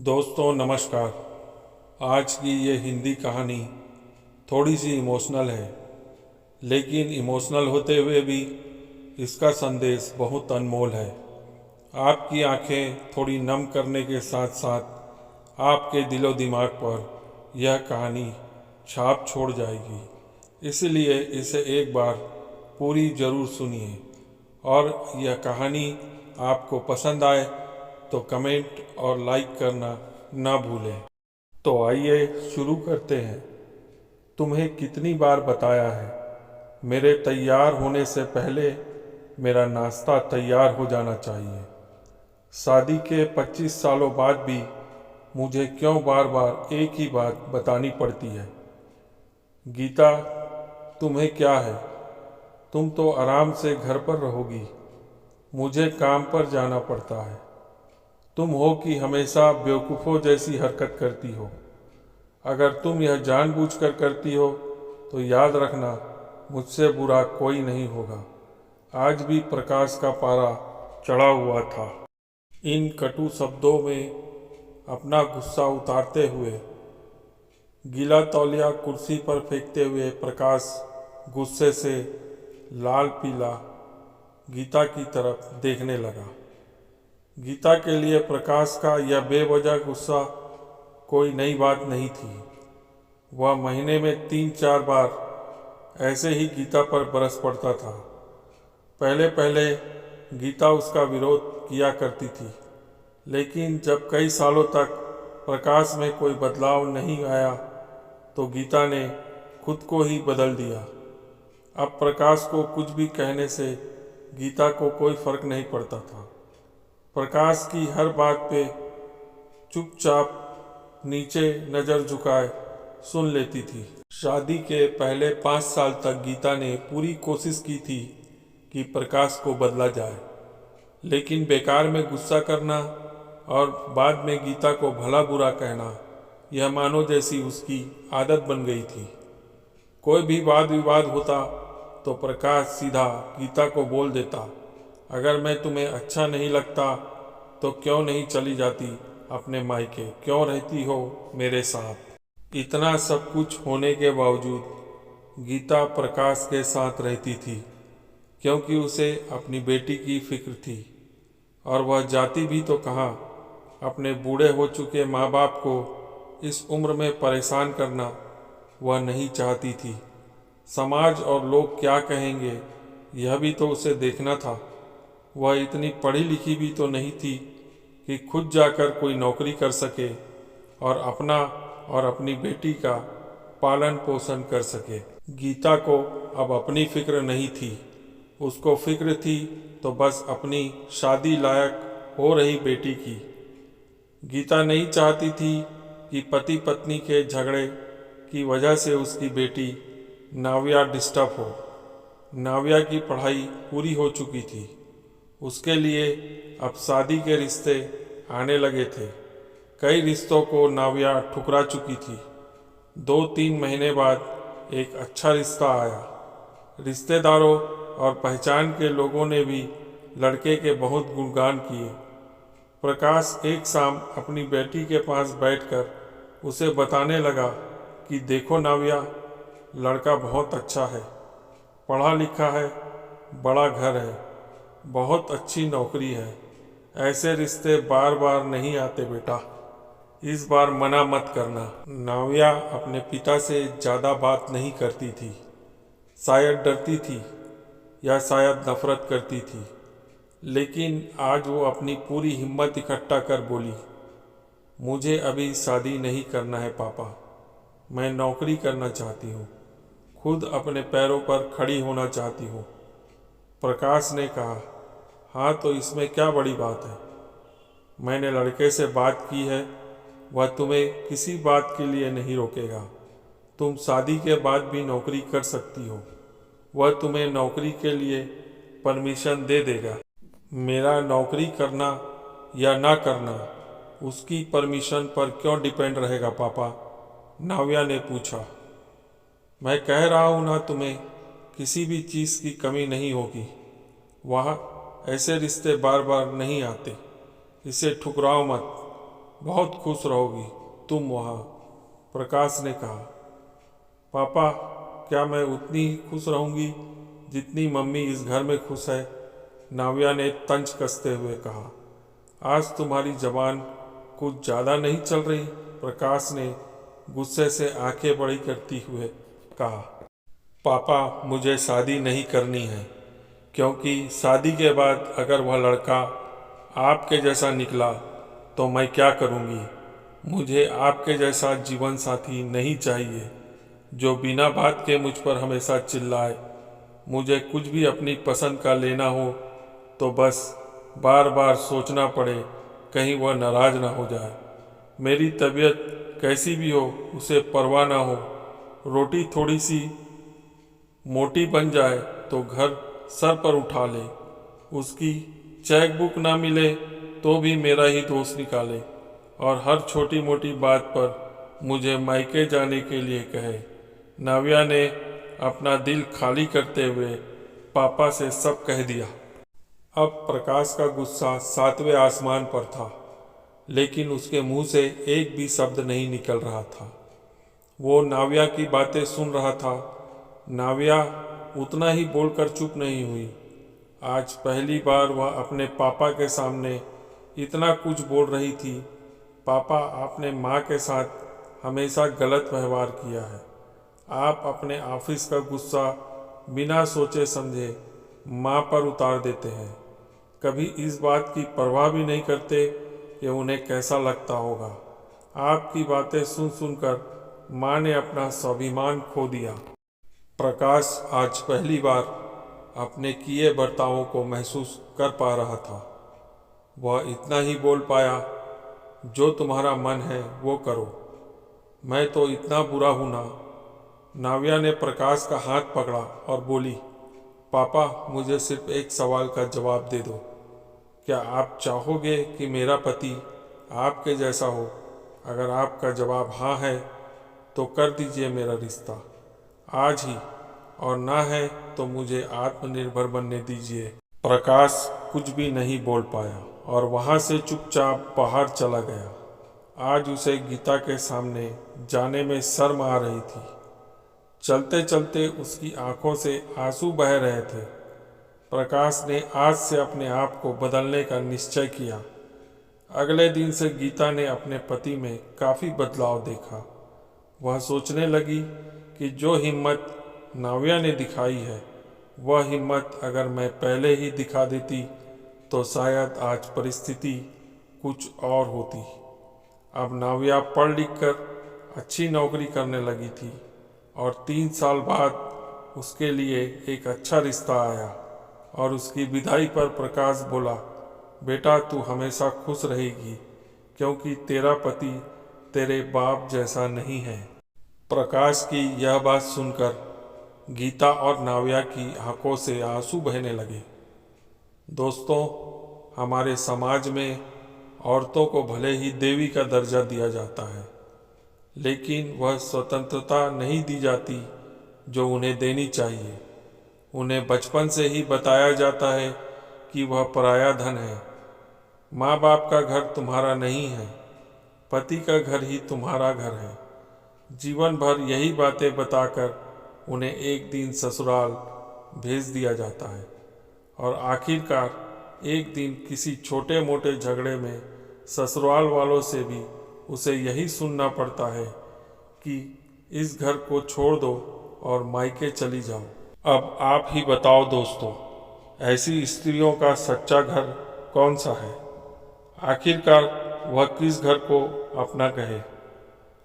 दोस्तों नमस्कार। आज की ये हिंदी कहानी थोड़ी सी इमोशनल है, लेकिन इमोशनल होते हुए भी इसका संदेश बहुत अनमोल है। आपकी आंखें थोड़ी नम करने के साथ साथ आपके दिलो दिमाग पर यह कहानी छाप छोड़ जाएगी। इसलिए इसे एक बार पूरी ज़रूर सुनिए, और यह कहानी आपको पसंद आए तो कमेंट और लाइक करना ना भूलें। तो आइए शुरू करते हैं। तुम्हें कितनी बार बताया है, मेरे तैयार होने से पहले मेरा नाश्ता तैयार हो जाना चाहिए। शादी के 25 सालों बाद भी मुझे क्यों बार बार एक ही बात बतानी पड़ती है? गीता, तुम्हें क्या है? तुम तो आराम से घर पर रहोगी, मुझे काम पर जाना पड़ता है। तुम हो कि हमेशा बेवकूफ़ों जैसी हरकत करती हो। अगर तुम यह जानबूझकर करती हो तो याद रखना, मुझसे बुरा कोई नहीं होगा। आज भी प्रकाश का पारा चढ़ा हुआ था। इन कटु शब्दों में अपना गुस्सा उतारते हुए, गीला तौलिया कुर्सी पर फेंकते हुए प्रकाश गुस्से से लाल पीला गीता की तरफ देखने लगा। गीता के लिए प्रकाश का यह बेवजह गुस्सा कोई नई बात नहीं थी। वह महीने में 3-4 बार ऐसे ही गीता पर बरस पड़ता था। पहले पहले गीता उसका विरोध किया करती थी, लेकिन जब कई सालों तक प्रकाश में कोई बदलाव नहीं आया तो गीता ने खुद को ही बदल दिया। अब प्रकाश को कुछ भी कहने से गीता को कोई फर्क नहीं पड़ता था। प्रकाश की हर बात पे चुपचाप नीचे नज़र झुकाए सुन लेती थी। शादी के पहले 5 साल तक गीता ने पूरी कोशिश की थी कि प्रकाश को बदला जाए, लेकिन बेकार में गुस्सा करना और बाद में गीता को भला बुरा कहना, यह मानो जैसी उसकी आदत बन गई थी। कोई भी वाद विवाद होता तो प्रकाश सीधा गीता को बोल देता, अगर मैं तुम्हें अच्छा नहीं लगता तो क्यों नहीं चली जाती अपने मायके, क्यों रहती हो मेरे साथ? इतना सब कुछ होने के बावजूद गीता प्रकाश के साथ रहती थी, क्योंकि उसे अपनी बेटी की फिक्र थी। और वह जाती भी तो कहाँ, अपने बूढ़े हो चुके माँ बाप को इस उम्र में परेशान करना वह नहीं चाहती थी। समाज और लोग क्या कहेंगे, यह भी तो उसे देखना था। वह इतनी पढ़ी लिखी भी तो नहीं थी कि खुद जाकर कोई नौकरी कर सके और अपना और अपनी बेटी का पालन पोषण कर सके। गीता को अब अपनी फिक्र नहीं थी, उसको फिक्र थी तो बस अपनी शादी लायक हो रही बेटी की। गीता नहीं चाहती थी कि पति पत्नी के झगड़े की वजह से उसकी बेटी नाव्या डिस्टर्ब हो। नाव्या की पढ़ाई पूरी हो चुकी थी, उसके लिए अब शादी के रिश्ते आने लगे थे। कई रिश्तों को नाव्या ठुकरा चुकी थी। 2-3 महीने बाद एक अच्छा रिश्ता आया। रिश्तेदारों और पहचान के लोगों ने भी लड़के के बहुत गुणगान किए। प्रकाश एक शाम अपनी बेटी के पास बैठकर उसे बताने लगा कि देखो नाव्या, लड़का बहुत अच्छा है, पढ़ा लिखा है, बड़ा घर है, बहुत अच्छी नौकरी है। ऐसे रिश्ते बार बार नहीं आते बेटा, इस बार मना मत करना। नाव्या अपने पिता से ज़्यादा बात नहीं करती थी। शायद डरती थी या शायद नफरत करती थी, लेकिन आज वो अपनी पूरी हिम्मत इकट्ठा कर बोली, मुझे अभी शादी नहीं करना है पापा, मैं नौकरी करना चाहती हूँ, खुद अपने पैरों पर खड़ी होना चाहती हूँ। प्रकाश ने कहा, हाँ तो इसमें क्या बड़ी बात है? मैंने लड़के से बात की है, वह तुम्हें किसी बात के लिए नहीं रोकेगा। तुम शादी के बाद भी नौकरी कर सकती हो, वह तुम्हें नौकरी के लिए परमिशन दे देगा। मेरा नौकरी करना या ना करना उसकी परमिशन पर क्यों डिपेंड रहेगा पापा? नाव्या ने पूछा। मैं कह रहा हूँ ना, तुम्हें किसी भी चीज़ की कमी नहीं होगी। वहाँ ऐसे रिश्ते बार बार नहीं आते, इसे ठुकराओ मत। बहुत खुश रहोगी तुम वहाँ, प्रकाश ने कहा। पापा, क्या मैं उतनी ही खुश रहूँगी जितनी मम्मी इस घर में खुश है? नाव्या ने तंज कसते हुए कहा। आज तुम्हारी जबान कुछ ज़्यादा नहीं चल रही, प्रकाश ने गुस्से से आंखें बड़ी करती हुए कहा। पापा, मुझे शादी नहीं करनी है, क्योंकि शादी के बाद अगर वह लड़का आपके जैसा निकला तो मैं क्या करूँगी? मुझे आपके जैसा जीवन साथी नहीं चाहिए जो बिना बात के मुझ पर हमेशा चिल्लाए। मुझे कुछ भी अपनी पसंद का लेना हो तो बस बार बार सोचना पड़े कहीं वह नाराज ना हो जाए। मेरी तबीयत कैसी भी हो उसे परवाह ना हो। रोटी थोड़ी सी मोटी बन जाए तो घर सर पर उठा ले। उसकी चेक बुक ना मिले तो भी मेरा ही दोष निकाले और हर छोटी मोटी बात पर मुझे मायके जाने के लिए कहे। नाव्या ने अपना दिल खाली करते हुए पापा से सब कह दिया। अब प्रकाश का गुस्सा 7वें आसमान पर था, लेकिन उसके मुंह से एक भी शब्द नहीं निकल रहा था। वो नाव्या की बातें सुन रहा था। नाव्या उतना ही बोलकर चुप नहीं हुई। आज पहली बार वह अपने पापा के सामने इतना कुछ बोल रही थी। पापा, आपने माँ के साथ हमेशा गलत व्यवहार किया है। आप अपने ऑफिस का गुस्सा बिना सोचे समझे माँ पर उतार देते हैं। कभी इस बात की परवाह भी नहीं करते कि उन्हें कैसा लगता होगा। आपकी बातें सुन सुनकर माँ ने अपना स्वाभिमान खो दिया। प्रकाश आज पहली बार अपने किए बर्तावों को महसूस कर पा रहा था। वह इतना ही बोल पाया, जो तुम्हारा मन है वो करो, मैं तो इतना बुरा हूँ ना। नाव्या ने प्रकाश का हाथ पकड़ा और बोली, पापा, मुझे सिर्फ एक सवाल का जवाब दे दो। क्या आप चाहोगे कि मेरा पति आपके जैसा हो? अगर आपका जवाब हाँ है तो कर दीजिए मेरा रिश्ता आज ही, और ना है तो मुझे आत्मनिर्भर बनने दीजिए। प्रकाश कुछ भी नहीं बोल पाया और वहाँ से चुपचाप बाहर चला गया। आज उसे गीता के सामने जाने में शर्म आ रही थी। चलते चलते उसकी आंखों से आंसू बह रहे थे। प्रकाश ने आज से अपने आप को बदलने का निश्चय किया। अगले दिन से गीता ने अपने पति में काफ़ी बदलाव देखा। वह सोचने लगी कि जो हिम्मत नाव्या ने दिखाई है, वह हिम्मत अगर मैं पहले ही दिखा देती तो शायद आज परिस्थिति कुछ और होती। अब नाव्या पढ़ लिख कर अच्छी नौकरी करने लगी थी और 3 साल बाद उसके लिए एक अच्छा रिश्ता आया और उसकी विदाई पर प्रकाश बोला, बेटा, तू हमेशा खुश रहेगी क्योंकि तेरा पति तेरे बाप जैसा नहीं है। प्रकाश की यह बात सुनकर गीता और नाव्या की आंखों से आंसू बहने लगे। दोस्तों, हमारे समाज में औरतों को भले ही देवी का दर्जा दिया जाता है, लेकिन वह स्वतंत्रता नहीं दी जाती जो उन्हें देनी चाहिए। उन्हें बचपन से ही बताया जाता है कि वह पराया धन है। माँ बाप का घर तुम्हारा नहीं है, पति का घर ही तुम्हारा घर है। जीवन भर यही बातें बताकर उन्हें एक दिन ससुराल भेज दिया जाता है और आखिरकार एक दिन किसी छोटे मोटे झगड़े में ससुराल वालों से भी उसे यही सुनना पड़ता है कि इस घर को छोड़ दो और मायके चली जाओ। अब आप ही बताओ दोस्तों, ऐसी स्त्रियों का सच्चा घर कौन सा है? आखिरकार वह किस घर को अपना कहे?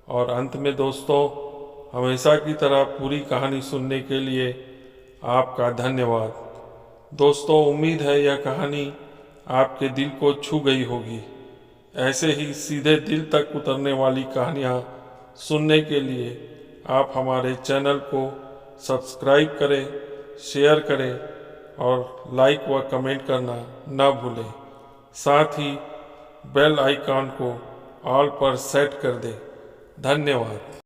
और अंत में दोस्तों, हमेशा की तरह पूरी कहानी सुनने के लिए आपका धन्यवाद। दोस्तों, उम्मीद है यह कहानी आपके दिल को छू गई होगी। ऐसे ही सीधे दिल तक उतरने वाली कहानियाँ सुनने के लिए आप हमारे चैनल को सब्सक्राइब करें, शेयर करें और लाइक व कमेंट करना न भूलें। साथ ही बेल आइकॉन को ऑल पर सेट कर दें। धन्यवाद।